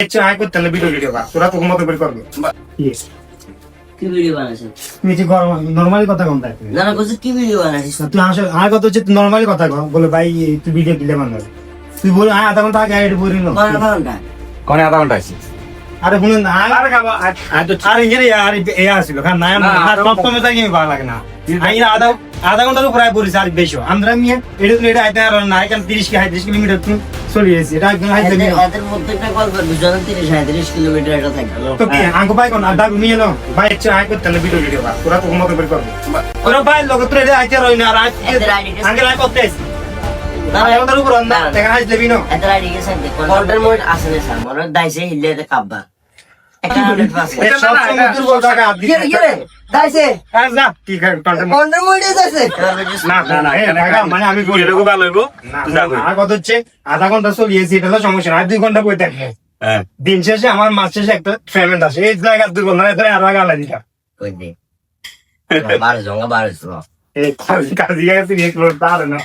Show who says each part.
Speaker 1: আচ্ছা আয় করতে হলে ভিডিও বা তোরা তোর মতো করে করবে ইয়েস
Speaker 2: কি ভিডিও বানাইছিস?
Speaker 1: তুই যে নরমালি কথা কম থাকবে
Speaker 2: না না বলছিস কি ভিডিও বানাইছিস?
Speaker 1: তুই আসলে আমার কথা হচ্ছে নরমালি কথা কম বলে ভাই তুই ভিডিও দিলে বানাবে তুই বল আধা ঘন্টা আগে এড বলি না
Speaker 2: ঘন্টা
Speaker 3: কোনে আধা ঘন্টা আইছি
Speaker 1: আরে শুনুন না আরে খাবো আরে ইংরে আর এ আসছিল কারণ না আর সপ্তমে তাই ভালো লাগে না আমি আধা ঘন্টার উপরে পড়েছি আর বেশি আমরা নিয়ে এটা আইতে আর না এখানে 30 কিলোমিটার তুমি চলে এসেছি এটা একদম হাইতে নিয়ে
Speaker 2: এদের প্রত্যেকটা গল্প দুজনের 30-35 কিলোমিটার এটা থাকবে।
Speaker 1: তো কি আঙ্কো ভাই কোন আড্ডা নিয়ে এলো ভাই আচ্ছা আয় করতে হলে ভিডিও বা তোরা তোর মতো করে করবে তোরা ভাই লোক তোরা এটা আইতে রই না আর আঙ্কেল আয় করতে আসি
Speaker 2: না
Speaker 1: আধা ঘন্টার উপরে না দেখা হাইতে দিবি না
Speaker 2: এদের আইডি কে সেন্ড কর কন্টার মোড আছে না স্যার মনে দাইছে হিলে তে কাব্বা একটা 100%
Speaker 1: এই সব সমুদ্র বল টাকা আপনি
Speaker 2: গেলে দাইছে
Speaker 1: আর যা ঠিক আছে কন্টেন্ট
Speaker 2: কন্টার মোড আছে
Speaker 1: না মানে আমি বলি
Speaker 3: এটা খুব ভালো হইবো তুই যা কই
Speaker 1: আর কথা হচ্ছে আধা ঘন্টা চলিয়েছি এটা হলো সমস্যা না আর 2 ঘন্টা বই দেখে
Speaker 3: হ্যাঁ
Speaker 1: দিন শেষে আমার মাস শেষে একটা পেমেন্ট আছে এই জায়গা 2 ঘন্টা এত আর আগে আলাদা দিটা
Speaker 2: কই দে 12 জঙ্গা 12
Speaker 1: এই কাজ দিয়ে তুই এক করতে পারে না